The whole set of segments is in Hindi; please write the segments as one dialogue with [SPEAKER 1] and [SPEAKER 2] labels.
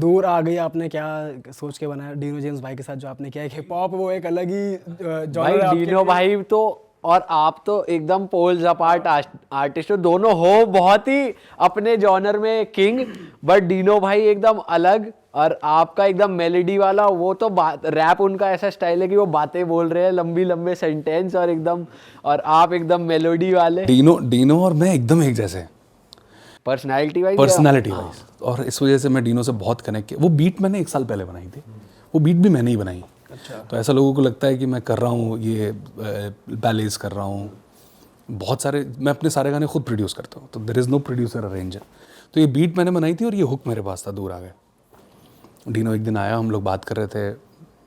[SPEAKER 1] दूर आ गई, आपने क्या सोच के बनाया डीनो जेम्स भाई के साथ जो आपने किया है? हिप हॉप वो एक अलग ही
[SPEAKER 2] भाई डीनो भाई तो और आप तो एकदम पोल्स अपार्ट आर्टिस्ट हो, दोनों हो बहुत ही अपने जॉनर में किंग, बट डीनो भाई एकदम अलग और आपका एकदम मेलोडी वाला। वो तो रैप उनका ऐसा स्टाइल है कि वो बातें बोल रहे हैं लंबी लंबे सेंटेंस और एकदम, और आप एकदम मेलोडी वाले।
[SPEAKER 3] डीनो और मैं एकदम एक जैसे
[SPEAKER 2] पर्सनालिटी
[SPEAKER 3] वाइज, और इस वजह से मैं डीनो से बहुत कनेक्ट किया। वो बीट मैंने 1 साल पहले बनाई थी, वो बीट भी मैंने ही बनाई। अच्छा। तो ऐसा लोगों को लगता है कि मैं कर रहा हूँ ये बैलेज कर रहा हूँ, बहुत सारे मैं अपने सारे गाने खुद प्रोड्यूस करता हूँ, तो there is no producer arranger. तो ये बीट मैंने बनाई थी और ये हुक मेरे पास था, दूर आ गए। डीनो एक दिन आया, हम लोग बात कर रहे थे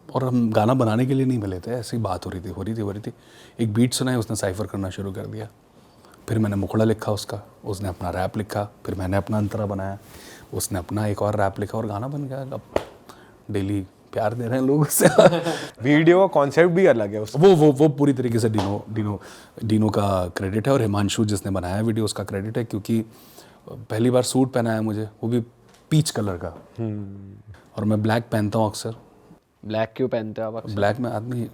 [SPEAKER 3] और हम गाना बनाने के लिए नहीं मिले थे, ऐसी बात हो रही थी। एक बीट सुनाई, उसने साइफर करना शुरू कर दिया, फिर मैंने मुखड़ा लिखा उसका, उसने अपना रैप लिखा, फिर मैंने अपना अंतरा बनाया, उसने अपना एक और रैप लिखा और गाना बन गया। अब डेली प्यार दे रहे हैं लोग उससे।
[SPEAKER 4] वीडियो का कॉन्सेप्ट भी अलग है उसका।
[SPEAKER 3] वो पूरी तरीके से डीनो का क्रेडिट है, और हिमांशु जिसने बनाया वीडियो उसका क्रेडिट है, क्योंकि पहली बार सूट पहना है मुझे, वो भी पीच कलर का। और मैं ब्लैक पहनता हूँ अक्सर।
[SPEAKER 2] ब्लैक क्यों पहनते हो आप अक्सर?
[SPEAKER 3] ब्लैक में आदमी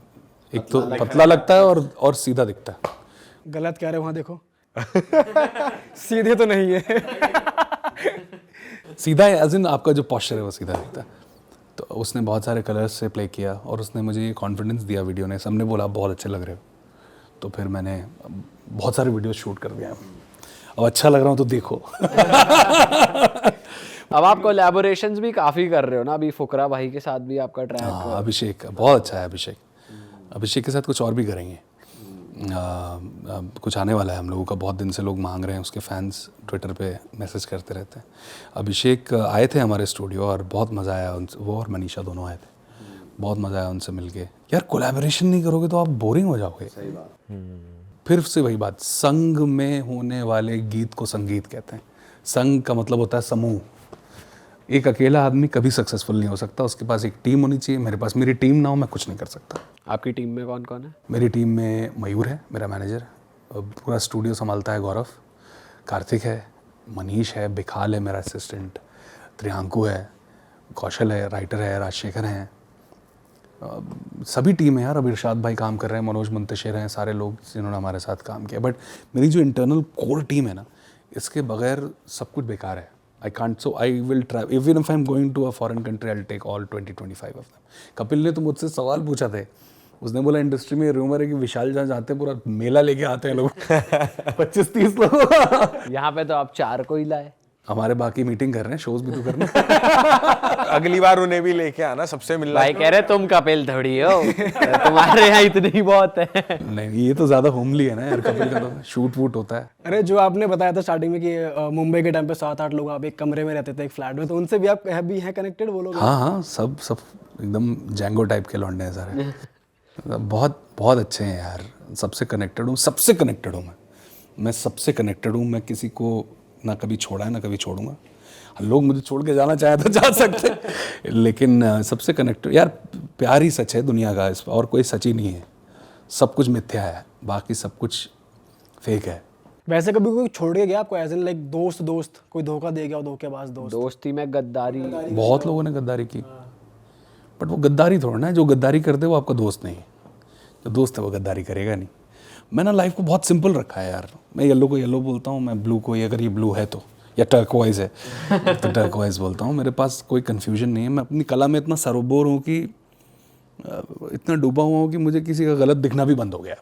[SPEAKER 3] एक तो पतला लगता है और सीधा दिखता है।
[SPEAKER 1] गलत कह रहे हो वहाँ देखो। सीधे तो नहीं है।
[SPEAKER 3] सीधा है एज इन आपका जो पॉस्चर है वो सीधा दिखता है। तो उसने बहुत सारे कलर्स से प्ले किया और उसने मुझे ये कॉन्फिडेंस दिया वीडियो ने, सबने बोला आप बहुत अच्छे लग रहे हो। तो फिर मैंने बहुत सारे वीडियो शूट कर दिया। अब अच्छा लग रहा हूँ तो देखो।
[SPEAKER 2] अब आप कोलैबोरेशंस भी काफ़ी कर रहे हो ना, अभी फुकरा भाई के साथ भी आपका ट्रैक।
[SPEAKER 3] हाँ, अभिषेक बहुत अच्छा है। अभिषेक के साथ कुछ और भी करेंगे। कुछ आने वाला है हम लोगों का, बहुत दिन से लोग मांग रहे हैं, उसके फैंस ट्विटर पे मैसेज करते रहते हैं। अभिषेक आए थे हमारे स्टूडियो और बहुत मज़ा आया उनसे, वो और मनीषा दोनों आए थे, बहुत मज़ा आया उनसे मिलके। यार कोलैबोरेशन नहीं करोगे तो आप बोरिंग हो जाओगे। सही बात। फिर से वही बात, संग में होने वाले गीत को संगीत कहते हैं। संग का मतलब होता है समूह। एक अकेला आदमी कभी सक्सेसफुल नहीं हो सकता, उसके पास एक टीम होनी चाहिए। मेरे पास मेरी टीम ना हो मैं कुछ नहीं कर सकता।
[SPEAKER 2] आपकी टीम में कौन कौन है?
[SPEAKER 3] मेरी टीम में मयूर है मेरा मैनेजर, पूरा स्टूडियो संभालता है गौरव, कार्तिक है, मनीष है, बिखाल है मेरा असिस्टेंट, त्रियांकु है, कौशल है, राइटर है, राजशेखर हैं, सभी टीम है यार। अब इरशाद भाई काम कर रहे हैं, मनोज मुंतशिर हैं, सारे लोग जिन्होंने हमारे साथ काम किया। बट मेरी जो इंटरनल कोर टीम है ना, इसके बगैर सब कुछ बेकार है। I can't, so I will try. Even if I'm going to a foreign country, I'll take all 20-25 of them. Kapil ने तो मुझसे सवाल पूछा थे, उसने बोला इंडस्ट्री में रूमर है कि विशाल जहाँ जाते हैं पूरा मेला लेके आते हैं लोग। 25-30 लोग।
[SPEAKER 2] यहाँ पे तो आप 4 को ही लाए।
[SPEAKER 3] हमारे बाकी मीटिंग कर रहे हैं, शोज भी तो करने।
[SPEAKER 4] अगली बार उन्हें भी लेके आना, सबसे मिलना।
[SPEAKER 2] भाई कह रहे तुम कपिल थोड़ी हो, तुम्हारे यहाँ इतने ही बहुत है।
[SPEAKER 3] नहीं, ये तो ज्यादा होमली है ना यार, कपिल का तो शूट वूट होता है।
[SPEAKER 1] अरे जो आपने बताया था स्टार्टिंग में कि मुंबई के टाइम पे 7-8 लोग आप एक कमरे में रहते थे, एक फ्लैट में, तो उनसे भी आप भी हैं कनेक्टेड वो लोग?
[SPEAKER 3] हाँ, सब एकदम जैंगो टाइप के लौंडे हैं सारे। बहुत अच्छे हैं यार, सबसे कनेक्टेड हूँ मैं सबसे कनेक्टेड हूँ। मैं किसी को ना कभी छोड़ा है ना कभी छोड़ूंगा। लोग मुझे छोड़ के जाना चाहे तो जा सकते लेकिन सबसे कनेक्टेड यार, प्यार ही सच है दुनिया का, इस और कोई सच ही नहीं है। सब कुछ मिथ्या है, बाकी सब कुछ फेक है।
[SPEAKER 1] वैसे कभी कोई छोड़ के गया आपको, एज इन लाइक दोस्त कोई धोखा दे गया, धोखेबाज दोस्त?
[SPEAKER 2] दोस्ती में गद्दारी
[SPEAKER 3] बहुत लोगों ने गद्दारी की, बट वो गद्दारी थोड़ा ना है। जो गद्दारी करते वो आपका दोस्त नहीं, जो दोस्त है वो गद्दारी करेगा नहीं। मैंने लाइफ को बहुत सिंपल रखा है यार। मैं येलो को येलो बोलता हूँ, मैं ब्लू को, अगर ये ब्लू है तो, या टर्कवाइज है तो टर्कवाइज बोलता हूँ। मेरे पास कोई कन्फ्यूजन नहीं है। मैं अपनी कला में इतना सरोबोर हूँ कि इतना डूबा हुआ हूँ कि मुझे किसी का गलत दिखना भी बंद हो गया।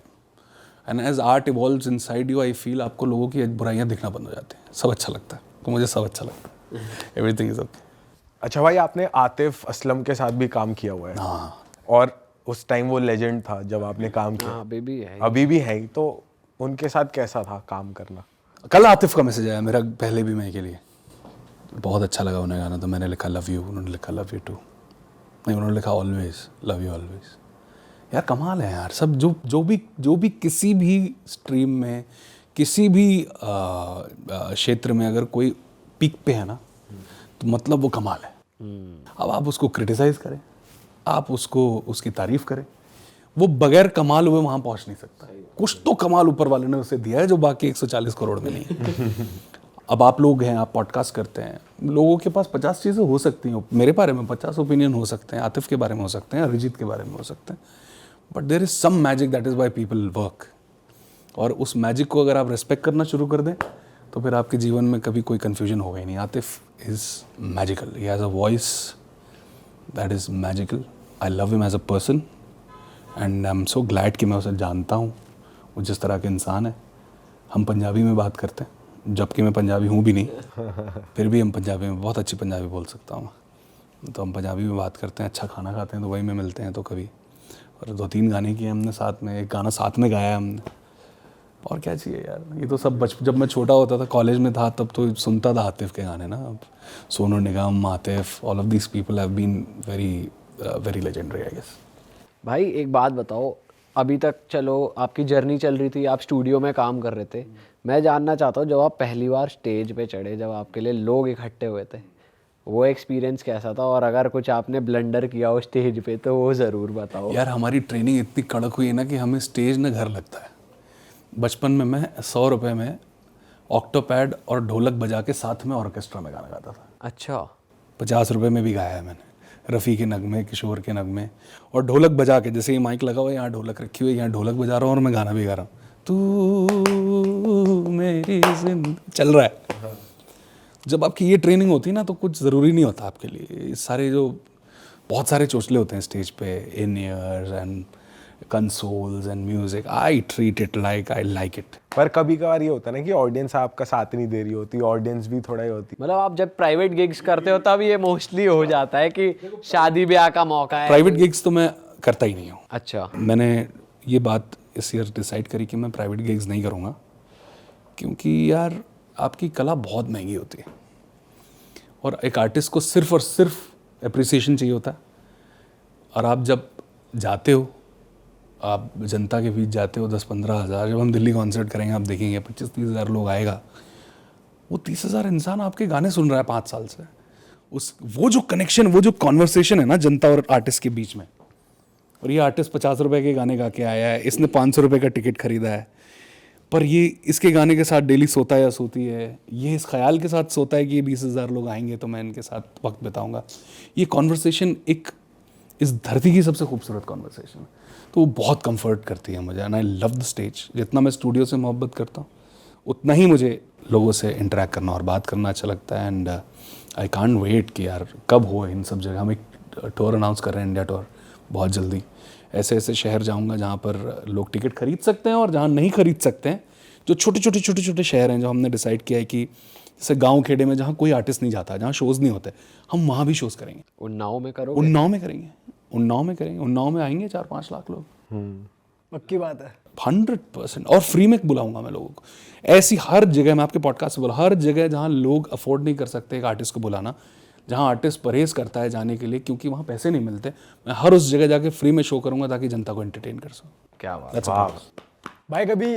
[SPEAKER 3] And as art evolves inside you, I feel आपको लोगों की बुराइयाँ दिखना बंद हो जाती हैं। सब अच्छा लगता है, तो मुझे सब अच्छा लगता है। Everything is okay.
[SPEAKER 4] अच्छा भाई, आपने आतिफ असलम के साथ भी काम किया हुआ है।
[SPEAKER 3] हाँ,
[SPEAKER 4] और उस टाइम वो लेजेंड था जब आपने काम किया। अभी भी है। तो उनके साथ कैसा था काम करना?
[SPEAKER 3] कल आतिफ का मैसेज आया मेरा पहले भी मैं के लिए, बहुत अच्छा लगा उन्हें गाना, तो मैंने लिखा लव यू, उन्होंने लिखा लव यू टू, नहीं उन्होंने लिखा ऑलवेज लव यू ऑलवेज। यार कमाल है यार। सब जो भी किसी भी स्ट्रीम में, किसी भी क्षेत्र में अगर कोई पीक पे है ना, तो मतलब वो कमाल है। अब आप उसको क्रिटिसाइज करें, आप उसको उसकी तारीफ करें, वो बगैर कमाल हुए वहां पहुंच नहीं सकता। कुछ तो कमाल ऊपर वाले ने उसे दिया है जो बाकी 140 करोड़ में नहीं है। अब आप लोग हैं, आप पॉडकास्ट करते हैं, लोगों के पास 50 चीज़ें हो सकती हैं, मेरे बारे में 50 ओपिनियन हो सकते हैं, आतिफ के बारे में हो सकते हैं, अरिजीत के बारे में हो सकते हैं, but there is some magic that is why people work. और उस मैजिक को अगर आप रेस्पेक्ट करना शुरू कर दें तो फिर आपके जीवन में कभी कोई कन्फ्यूजन होगा ही नहीं। Atif is magical, he has a voice that is magical. I love him as a person and I am so glad कि मैं उसे जानता हूँ, वो जिस तरह के इंसान है। हम पंजाबी में बात करते हैं, जबकि मैं पंजाबी हूँ भी नहीं, फिर भी हम पंजाबी में बहुत अच्छी पंजाबी बोल सकता हूँ, तो हम पंजाबी में बात करते हैं, अच्छा खाना खाते हैं, दुबई में मिलते हैं तो कभी, और 2-3 गाने किए हमने साथ में, एक गाना साथ में गाया हमने, और क्या चाहिए यार। ये तो सब जब मैं छोटा होता था, कॉलेज में था, तब तो सुनता था आतिफ के गाने ना। अब Sonu Nigam, Atif, all of this people have been very legendary I guess.
[SPEAKER 2] भाई एक बात बताओ, अभी तक चलो आपकी जर्नी चल रही थी, आप स्टूडियो में काम कर रहे थे, मैं जानना चाहता हूँ जब आप पहली बार स्टेज पे चढ़े, जब आपके लिए लोग इकट्ठे हुए थे, वो एक्सपीरियंस कैसा था? और अगर कुछ आपने ब्लंडर किया हो स्टेज पे तो वो ज़रूर बताओ।
[SPEAKER 3] यार हमारी ट्रेनिंग इतनी कड़क हुई है ना कि हमें स्टेज ना घर लगता है। बचपन में मैं 100 रुपये में ऑक्टोपैड और ढोलक बजा के साथ में ऑर्केस्ट्रा में गाना गाता था।
[SPEAKER 2] अच्छा।
[SPEAKER 3] 50 रुपये में भी गाया है मैंने, रफ़ी के नगमे, किशोर के नगमे, और ढोलक बजा के, जैसे ये माइक लगा हुआ है, यहाँ ढोलक रखी हुई है, यहाँ ढोलक बजा रहा हूँ और मैं गाना भी गा रहा हूँ, तू मेरी जिंदगी चल रहा है। जब आपकी ये ट्रेनिंग होती है ना तो कुछ ज़रूरी नहीं होता आपके लिए। सारे जो बहुत सारे चोचले होते हैं स्टेज पे, इन years and consoles and music, I treat it like I like it.
[SPEAKER 4] पर कभी कभार ये होता है ना कि ऑडियंस आपका साथ नहीं दे रही होती, ऑडियंस भी थोड़ा ही होती।
[SPEAKER 2] मतलब आप जब प्राइवेट गिग्स करते हो तब ये मोस्टली हो जाता है कि शादी ब्याह का मौका है।
[SPEAKER 3] प्राइवेट गिग्स तो मैं करता ही नहीं हूँ।
[SPEAKER 2] अच्छा।
[SPEAKER 3] मैंने ये बात इस ईयर डिसाइड करी कि मैं प्राइवेट गिग्स नहीं करूँगा, क्योंकि यार आपकी कला बहुत महंगी होती है और एक आर्टिस्ट को सिर्फ और सिर्फ अप्रिसिएशन चाहिए होता है। और आप जब जाते हो, आप जनता के बीच जाते हो, 10-15 हज़ार, जब हम दिल्ली कॉन्सर्ट करेंगे आप देखेंगे 25-30 हज़ार लोग आएगा, वो 30 हज़ार इंसान आपके गाने सुन रहा है 5 साल से। वो जो कनेक्शन, वो जो कॉन्वर्सेशन है ना जनता और आर्टिस्ट के बीच में, और ये आर्टिस्ट 50 रुपये के गाने गा के आया है, इसने 500 रुपये का टिकट खरीदा है, पर ये इसके गाने के साथ डेली सोता है या सोती है, ये इस ख्याल के साथ सोता है कि ये 20 हज़ार लोग आएंगे तो मैं इनके साथ वक्त बिताऊंगा। ये कॉन्वर्सेशन एक इस धरती की सबसे खूबसूरत कॉन्वर्सेशन है, तो वो बहुत कंफर्ट करती है मुझे। And I love the stage. जितना मैं स्टूडियो से मोहब्बत करता हूँ उतना ही मुझे लोगों से इंटरेक्ट करना और बात करना अच्छा लगता है। एंड आई कांट वेट कि यार कब हो इन सब जगह। हम एक टूर अनाउंस कर रहे हैं, इंडिया टूर, बहुत जल्दी। ऐसे ऐसे शहर जाऊंगा जहाँ पर लोग टिकट खरीद सकते हैं और जहाँ नहीं खरीद सकते हैं, जो छोटे छोटे शहर हैं जो हमने डिसाइड किया है कि जैसे गांव खेड़े में जहाँ कोई आर्टिस्ट नहीं जाता, जहाँ शोज़ नहीं होते, हम वहाँ भी शोज़ करेंगे।
[SPEAKER 2] उन्नाव में करो?
[SPEAKER 3] उन्नाव में करेंगे, उन्नाव में करेंगे। उन्नाव में आएंगे 4-5 लाख लोग,
[SPEAKER 1] पक्की बात है।
[SPEAKER 3] 100%। और फ्री में बुलाऊंगा मैं लोगों को। ऐसी हर जगह, मैं आपके पॉडकास्ट से बोला, हर जगह जहाँ लोग अफोर्ड नहीं कर सकते एक आर्टिस्ट को बुलाना, जहाँ आर्टिस्ट परहेज करता है जाने के लिए क्योंकि वहाँ पैसे नहीं मिलते, मैं हर उस जगह जाके फ्री में शो करूंगा ताकि जनता को एंटरटेन कर सकूँ।
[SPEAKER 2] क्या बात।
[SPEAKER 3] That's all.
[SPEAKER 1] भाई कभी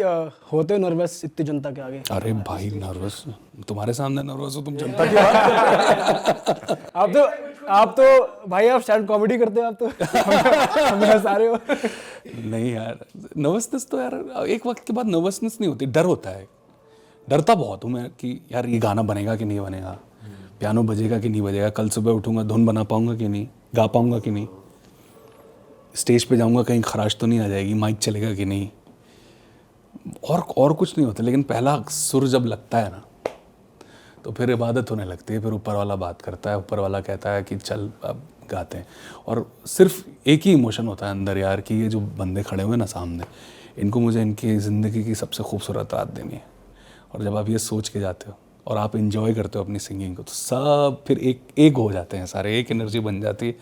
[SPEAKER 1] होते हो नर्वस इतनी जनता के आगे?
[SPEAKER 3] अरे भाई नर्वस, तुम्हारे सामने नर्वस हो, तुम जनता की बात कर रहे हो।
[SPEAKER 1] आप तो भाई आप स्टैंड कॉमेडी करते हो, आप तो हमें सारे हो।
[SPEAKER 3] नहीं यार, नर्वसनेस तो यार एक वक्त के बाद नर्वसनेस नहीं होती, डर होता है। डरता बहुत हूँ मैं कि यार ये गाना बनेगा कि नहीं बनेगा, पियानो बजेगा कि नहीं बजेगा, कल सुबह उठूंगा धुन बना पाऊंगा कि नहीं, गा पाऊंगा कि नहीं, स्टेज पे जाऊंगा कहीं खराश तो नहीं आ जाएगी, माइक चलेगा कि नहीं, और कुछ नहीं होता। लेकिन पहला सुर जब लगता है ना तो फिर इबादत होने लगती है। फिर ऊपर वाला बात करता है, ऊपर वाला कहता है कि चल अब गाते हैं। और सिर्फ एक ही इमोशन होता है अंदर यार कि ये जो बंदे खड़े हुए ना सामने, इनको मुझे इनकी ज़िंदगी की सबसे खूबसूरत रात देनी है। और जब आप ये सोच के जाते हो और आप इंजॉय करते हो अपनी सिंगिंग को, तो सब फिर एक हो जाते हैं सारे, एक एनर्जी बन जाती है।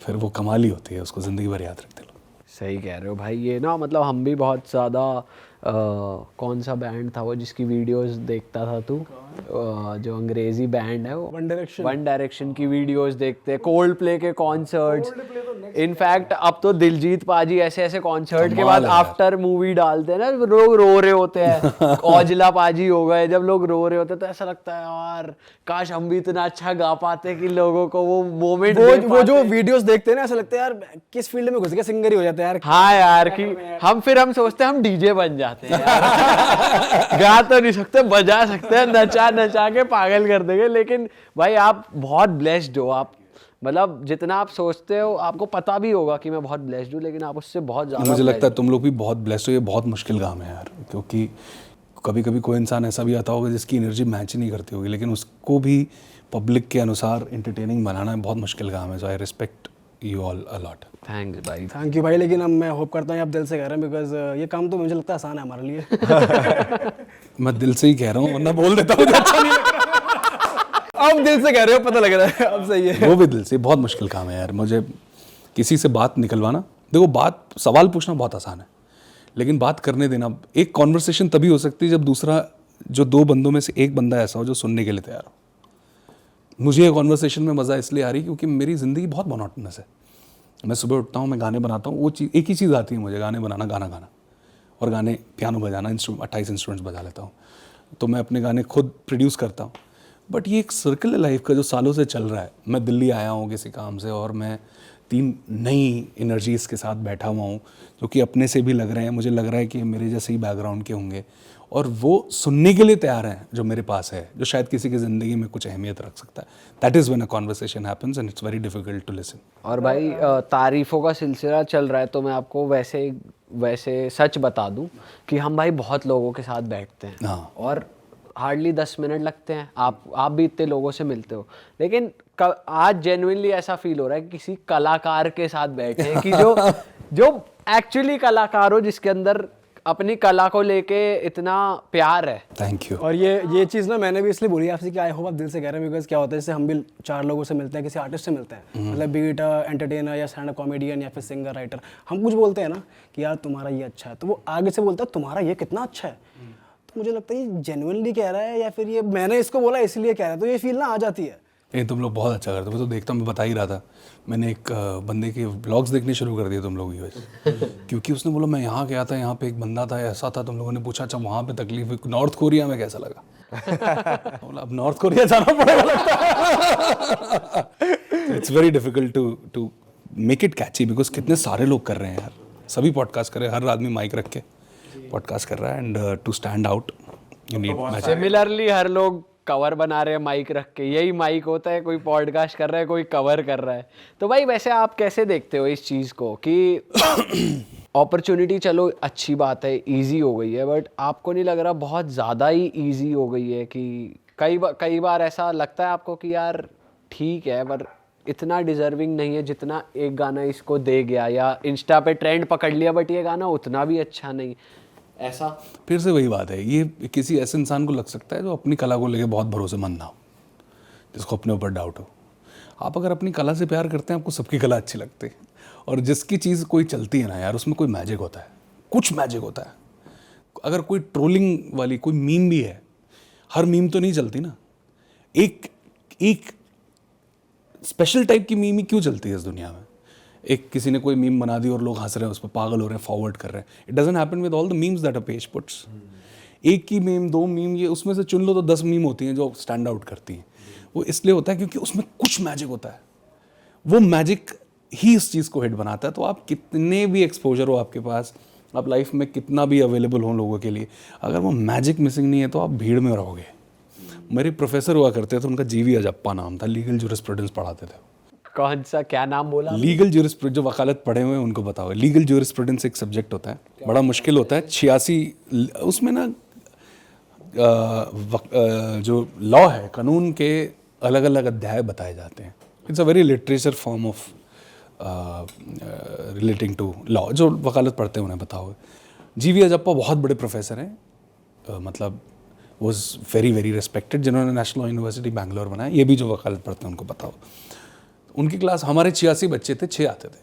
[SPEAKER 3] फिर वो कमाल ही होती है, उसको ज़िंदगी भर याद रखते लोग।
[SPEAKER 2] सही कह रहे हो भाई। ये ना मतलब हम भी बहुत ज़्यादा कौन सा बैंड था वो जिसकी वीडियोस देखता था तू, जो अंग्रेजी बैंड है वो,
[SPEAKER 1] वन डायरेक्शन।
[SPEAKER 2] वन डायरेक्शन की वीडियोस देखते, कोल्ड प्ले के कॉन्सर्ट्स, इनफैक्ट अब तो दिलजीत पाजी ऐसे ऐसे कॉन्सर्ट के
[SPEAKER 3] कमाल
[SPEAKER 2] बाद
[SPEAKER 3] है यार।
[SPEAKER 2] आफ्टर मूवी डालते हैं ना, लोग रो रहे होते हैं। औजला पाजी हो गए, जब लोग रो रहे होते हैं तो ऐसा लगता है यार काश हम भी इतना अच्छा गा पाते कि लोगों को वो मोमेंट
[SPEAKER 1] वो जो वीडियोस देखते हैं ना, ऐसा लगता है यार किस फील्ड में घुस गए, सिंगर ही हो जाते हैं यार।
[SPEAKER 2] हाँ यार, कि हम सोचते हैं हम डीजे बन जाते हैं यार। गा तो नहीं सकते, बजा सकते हैं, नचा नचा के पागल कर देंगे। लेकिन भाई आप बहुत ब्लेस्ड हो, आप मतलब जितना आप सोचते हो, आपको पता भी होगा कि मैं बहुत ब्लेस्ड हूँ, लेकिन आप उससे बहुत ज्यादा
[SPEAKER 3] मुझे लगता है तुम लोग भी बहुत ब्लेस्ड हो। ये बहुत मुश्किल काम है यार, क्योंकि कभी कभी कोई इंसान ऐसा भी आता होगा जिसकी एनर्जी मैच नहीं करती होगी, लेकिन उसको भी पब्लिक के अनुसार एंटरटेनिंग बनाना बहुत मुश्किल काम है। So I respect you all a lot.
[SPEAKER 2] Thanks भाई।
[SPEAKER 1] थैंक यू भाई, लेकिन अब मैं होप करता हूँ आप दिल से कह रहे हैं, बिकॉज ये काम तो मुझे लगता है आसान है हमारे लिए।
[SPEAKER 3] मैं दिल से ही कह रहा हूँ, वरना बोल देता हूँ अच्छा नहीं लग रहा।
[SPEAKER 1] अब दिल से कह रहे हो, पता लग रहा है, अब सही है।
[SPEAKER 3] वो भी दिल से, बहुत मुश्किल काम है यार। मुझे किसी से बात निकलवाना, देखो बात सवाल पूछना बहुत आसान है, लेकिन बात करने देना, एक कॉन्वर्सेशन तभी हो सकती है जब दूसरा, जो दो बंदों में से एक बंदा ऐसा हो जो सुनने के लिए तैयार हो। मुझे ये कॉन्वर्सेशन में मज़ा इसलिए आ रही क्योंकि मेरी ज़िंदगी बहुत मोनोटोनस है। मैं सुबह उठता हूँ, मैं गाने बनाता हूँ, वो चीज़ एक ही चीज़ आती है मुझे, गाने बनाना, गाना गाना और गाने, पियानो बजाना, 28 इंस्ट्रूमेंट्स बजा लेता हूँ। तो मैं अपने गाने खुद प्रोड्यूस करता हूँ। बट ये एक सर्कल है लाइफ का जो सालों से चल रहा है। मैं दिल्ली आया हूँ किसी काम से और मैं 3 नई एनर्जीज़ के साथ बैठा हुआ हूँ जो कि अपने से भी लग रहे हैं, मुझे लग रहा है कि मेरे जैसे ही बैकग्राउंड के होंगे और वो सुनने के लिए तैयार हैं जो मेरे पास है, जो शायद किसी की ज़िंदगी में कुछ अहमियत रख सकता है। That is when a conversation happens and it's very difficult to listen.
[SPEAKER 2] और भाई तारीफों का सिलसिला चल रहा है, तो मैं आपको वैसे सच बता दूं कि हम भाई बहुत लोगों के साथ बैठते हैं
[SPEAKER 3] हाँ।
[SPEAKER 2] और हार्डली 10 मिनट लगते हैं। आप भी इतने लोगों से मिलते हो, लेकिन आज जेन्युइनली ऐसा फील हो रहा है कि किसी कलाकार के साथ बैठे हैं, कि जो एक्चुअली कलाकार हो, जिसके अंदर अपनी कला को लेके इतना प्यार है।
[SPEAKER 3] Thank you.
[SPEAKER 1] और ये चीज़ ना मैंने भी इसलिए बोली आपसे कि आई होप आप दिल से कह रहे हैं, बिकॉज क्या होता है, जैसे हम भी 4 लोगों से मिलते हैं, किसी आर्टिस्ट से मिलते हैं, मतलब बीट एंटरटेनर या स्टैंड अप कॉमेडियन या फिर सिंगर राइटर, हम कुछ बोलते हैं ना कि यार तुम्हारा ये अच्छा है, तो वो आगे से बोलता है तुम्हारा ये कितना अच्छा है। तो मुझे लगता है ये जेन्युइनली कह रहा है या फिर ये मैंने इसको बोला इसलिए कह रहा है, तो ये फील ना आ जाती है।
[SPEAKER 3] ये तुम लोग बहुत अच्छा करते हो। मैं तो देखता हूँ, मैं बता ही रहा था, मैंने एक बंदे के ब्लॉग्स देखने शुरू कर दिए तुम लोगों की वजह से। क्योंकि उसने बोला मैं यहाँ गया था, यहाँ पे एक बंदा था, ऐसा था, तुम लोगों ने पूछा अच्छा वहाँ पे तकलीफ है, नॉर्थ कोरिया में कैसा लगा। बोला अब नॉर्थ कोरिया जाना पड़ेगा लगता है। It's very difficult to make it catchy, because कितने सारे लोग कर रहे हैं यार, सभी पॉडकास्ट कर रहे हैं, हर आदमी माइक रख के पॉडकास्ट कर रहा है, and to stand out you need.
[SPEAKER 2] Similarly हर लोग कवर बना रहे हैं माइक रख के, यही माइक होता है, कोई पॉडकास्ट कर रहा है, कोई कवर कर रहा है। तो भाई वैसे आप कैसे देखते हो इस चीज़ को कि अपॉर्चुनिटी, चलो अच्छी बात है, इजी हो गई है, बट आपको नहीं लग रहा बहुत ज़्यादा ही इजी हो गई है कि कई बार ऐसा लगता है आपको कि यार ठीक है पर इतना डिजर्विंग नहीं है जितना एक गाना इसको दे गया, या इंस्टा पे ट्रेंड पकड़ लिया बट ये गाना उतना भी अच्छा नहीं, ऐसा?
[SPEAKER 3] फिर से वही बात है, ये किसी ऐसे इंसान को लग सकता है जो अपनी कला को लेके बहुत भरोसेमंद ना हो, जिसको अपने ऊपर डाउट हो। आप अगर अपनी कला से प्यार करते हैं, आपको सबकी कला अच्छी लगती है, और जिसकी चीज़ कोई चलती है ना यार, उसमें कोई मैजिक होता है, कुछ मैजिक होता है। अगर कोई ट्रोलिंग वाली कोई मीम भी है, हर मीम तो नहीं चलती ना, एक स्पेशल टाइप की मीम ही क्यों चलती है इस दुनिया में। एक किसी ने कोई मीम बना दी और लोग हंस रहे हैं, उस पर पागल हो रहे हैं, फॉरवर्ड कर रहे हैं। It doesn't happen with all the memes that a page puts. एक ही मीम, 2 मीम, ये उसमें से चुन लो तो 10 मीम होती हैं जो स्टैंड आउट करती हैं। वो इसलिए होता है क्योंकि उसमें कुछ मैजिक होता है, वो मैजिक ही इस चीज़ को हिट बनाता है। तो आप कितने भी एक्सपोजर हो आपके पास, आप लाइफ में कितना भी अवेलेबल हो लोगों के लिए, अगर वो मैजिक मिसिंग नहीं है तो आप भीड़ में रहोगे। मेरे प्रोफेसर हुआ करते थे, उनका जीवी अजप्पा नाम था, लीगल ज्यूरिस्प्रूडेंस पढ़ाते थे।
[SPEAKER 2] कौन सा, क्या नाम बोला?
[SPEAKER 3] लीगल ज्यूरिस्प्रूडेंस, जो वकालत पढ़े हुए हैं उनको बताओ। लीगल ज्यूरिस्प्रूडेंस एक सब्जेक्ट होता है, बड़ा मुश्किल होता है। 86 उसमें ना जो लॉ है, कानून के अलग अलग अध्याय बताए जाते हैं। It's a very literature form of relating to law. जो वकालत पढ़ते हैं उन्हें बताओ। जीवी अजप्पा बहुत बड़े प्रोफेसर हैं, मतलब वॉज वेरी वेरी रिस्पेक्टेड, जिन्होंने नेशनल लॉ यूनिवर्सिटी बैंगलोर बनाया। ये भी जो वकालत पढ़ते हैं उनको बताओ। उनकी क्लास, हमारे 86 बच्चे थे, 6 आते थे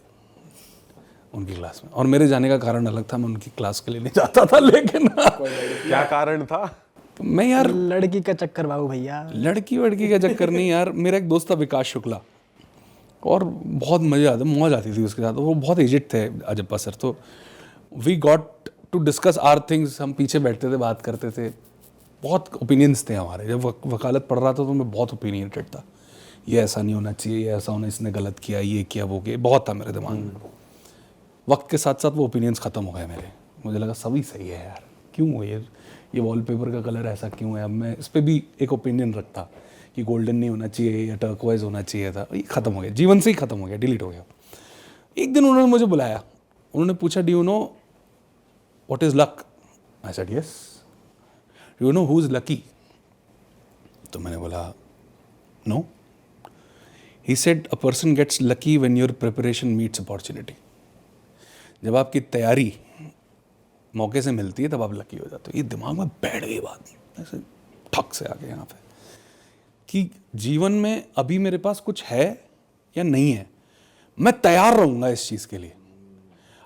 [SPEAKER 3] उनकी क्लास में, और मेरे जाने का कारण अलग था, मैं उनकी क्लास के लिए नहीं जाता था। लेकिन
[SPEAKER 4] क्या कारण था?
[SPEAKER 3] मैं यार,
[SPEAKER 1] लड़की का चक्कर बाबू भैया।
[SPEAKER 3] लड़की वड़की का चक्कर नहीं यार। मेरा एक दोस्त था विकास शुक्ला, और बहुत मज़े आते, मौज आती थी उसके साथ। वो बहुत एजेड थे अजप्पा सर, तो we got to discuss our things. हम पीछे बैठते थे, बात करते थे, बहुत ओपिनियंस थे हमारे। जब वकालत पढ़ रहा था तो मैं बहुत ओपिनियटेड था, ये ऐसा नहीं होना चाहिए, ये ऐसा होना, इसने गलत किया, ये किया, वो किया, बहुत था मेरे दिमाग में। वक्त के साथ साथ वो ओपिनियंस ख़त्म हो गए मेरे। मुझे लगा सभी सही है यार, क्यों ये वॉलपेपर का कलर ऐसा क्यों है। अब मैं इस पर भी एक ओपिनियन रखता कि गोल्डन नहीं होना चाहिए या टर्कवाइज होना चाहिए था, ये ख़त्म हो गया, जीवन से ही ख़त्म हो गया, डिलीट हो गया। एक दिन उन्होंने मुझे बुलाया, उन्होंने पूछा, do you know what is luck? I said yes. Do you know who is lucky? तो मैंने बोला no. He said a person gets lucky when your preparation meets opportunity. जब आपकी तैयारी मौके से मिलती है तब आप लकी हो जाते हो। ये दिमाग में बैठ गई बात, ऐसे ठक से आके यहाँ पे, कि जीवन में अभी मेरे पास कुछ है या नहीं है, मैं तैयार रहूँगा इस चीज़ के लिए।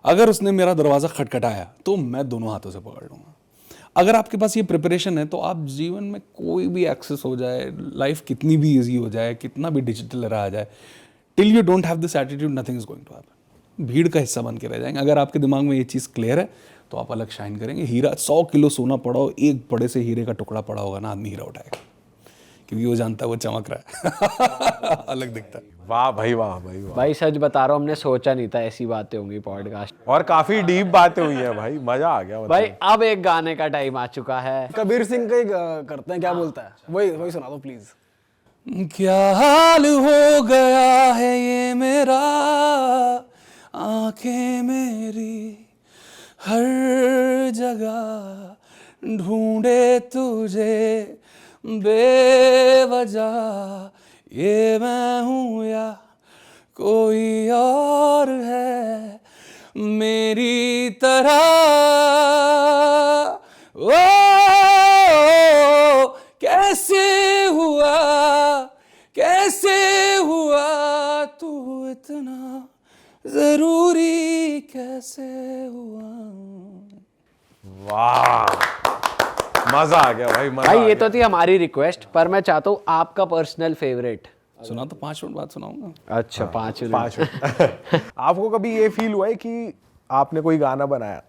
[SPEAKER 3] अगर उसने मेरा दरवाज़ा खटखटाया तो मैं दोनों हाथों से पकड़ लूँगा। अगर आपके पास ये प्रिपरेशन है तो आप जीवन में कोई भी एक्सेस हो जाए, लाइफ कितनी भी ईजी हो जाए, कितना भी डिजिटल रहा जाए, till you don't have this attitude nothing is going to happen. भीड़ का हिस्सा बन के रह जाएंगे। अगर आपके दिमाग में ये चीज़ क्लियर है तो आप अलग शाइन करेंगे। हीरा 100 किलो सोना पड़ा हो, एक बड़े से हीरे का टुकड़ा पड़ा होगा ना, आदमी हीरा उठाएगा, क्योंकि वो जानता है वो चमक रहा है अलग दिखता है।
[SPEAKER 4] वाह भाई, वाह भाई, वाह
[SPEAKER 2] भाई सच बता रहा हूँ, हमने सोचा नहीं था ऐसी बातें होंगी पॉडकास्ट।
[SPEAKER 4] और काफी डीप बातें हुई हैं भाई, मजा आ गया।
[SPEAKER 2] भाई अब एक गाने का टाइम आ चुका है।
[SPEAKER 1] कबीर सिंह का ही करते हैं, क्या बोलता है, वही सुना दो प्लीज।
[SPEAKER 3] क्या हाल हो गया है ये मेरा, आंखें मेरी हर जगह ढूंढे तुझे बेवजह, ये मैं हूँ या कोई और है मेरी तरह। ओ कैसे हुआ तू इतना जरूरी, कैसे हुआ।
[SPEAKER 4] वाह, मजा आ गया भाई, मजा
[SPEAKER 2] भाई
[SPEAKER 4] आ
[SPEAKER 2] ये
[SPEAKER 4] गया।
[SPEAKER 2] तो थी हमारी रिक्वेस्ट, पर मैं चाहता हूँ आपका पर्सनल फेवरेट।
[SPEAKER 3] सुना तो 5 मिनट बाद सुनाऊंगा।
[SPEAKER 2] अच्छा 5 मिनट।
[SPEAKER 4] 5 मिनट। आपको कभी ये फील हुआ है कि आपने कोई गाना बनाया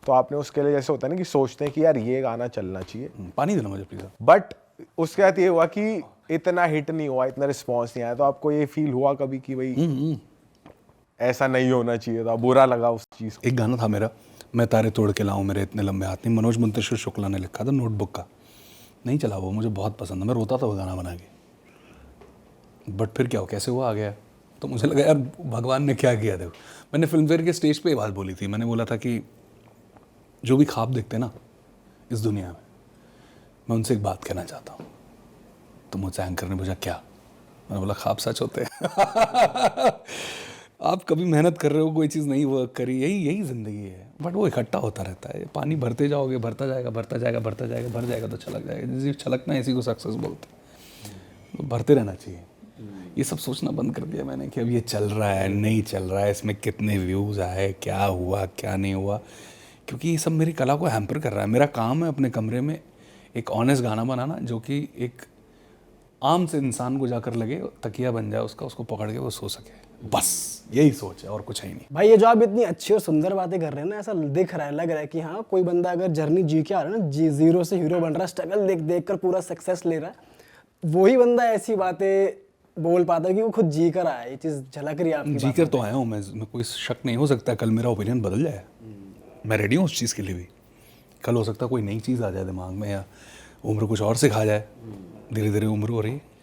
[SPEAKER 4] तो आपने उसके लिए, जैसे होता है ना कि सोचते हैं कि यार ये गाना चलना चाहिए,
[SPEAKER 3] पानी देना मुझे प्लीज।
[SPEAKER 4] बट उसके बाद ये हुआ कि इतना हिट नहीं हुआ, इतना रिस्पॉन्स नहीं आया, तो आपको ये फील हुआ कभी कि भाई ऐसा नहीं होना चाहिए था, बुरा लगा उस चीज को?
[SPEAKER 3] एक गाना था मेरा, मैं तारे तोड़ के लाऊं मेरे इतने लंबे हाथ नहीं, मनोज मुंतशिर शुक्ला ने लिखा था, नोटबुक का। नहीं चला वो, मुझे बहुत पसंद है, मैं रोता था वो गाना बना के। बट फिर क्या हो, कैसे हुआ आ गया, तो मुझे लगा यार भगवान ने क्या किया। देखो मैंने फिल्म फेयर के स्टेज पे ये बात बोली थी, मैंने बोला था कि जो भी ख्वाब देखते ना इस दुनिया में, मैं उनसे एक बात कहना चाहता हूँ। तो मुझसे एंकर ने पूछा क्या, मैंने बोला ख्वाब सच होते हैं। आप कभी मेहनत कर रहे हो, कोई चीज़ नहीं वर्क करी, यही ज़िंदगी है, बट वो इकट्ठा होता रहता है। पानी भरते जाओगे, भरता जाएगा, भर जाएगा तो छलक जाएगा। जिस छलकना इसी को सक्सेस बोलते हैं। तो भरते रहना चाहिए। ये सब सोचना बंद कर दिया मैंने कि अब ये चल रहा है, नहीं चल रहा है, इसमें कितने व्यूज़ आए, क्या हुआ क्या नहीं हुआ, क्योंकि ये सब मेरी कला को हैम्पर कर रहा है। मेरा काम है अपने कमरे में एक ऑनेस्ट गाना बनाना, जो कि एक आम से इंसान को जाकर लगे, तकिया बन जाए उसका, उसको पकड़ के वो सो सके। बस यही सोच है और कुछ है ही नहीं।
[SPEAKER 1] भाई ये जो आप इतनी अच्छी और सुंदर बातें कर रहे हैं ना, ऐसा दिख रहा है, लग रहा है कि हाँ कोई बंदा अगर जर्नी जी के आ रहा है ना, जीरो से हीरो बन रहा है, स्ट्रगल देख कर पूरा सक्सेस ले रहा है, वही बंदा ऐसी बातें बोल पाता है कि वो खुद जी कर आया है। ये चीज़ झलक रही है आपकी
[SPEAKER 3] जी कर तो आया हूँ मैं, कोई शक नहीं। हो सकता है कल मेरा ओपिनियन बदल जाए, मैं रेडी हूँ उस चीज़ के लिए भी। कल हो सकता है कोई नई चीज़ आ जाए दिमाग में, या उम्र कुछ और सिखा जाए, धीरे धीरे उम्र हो रही है।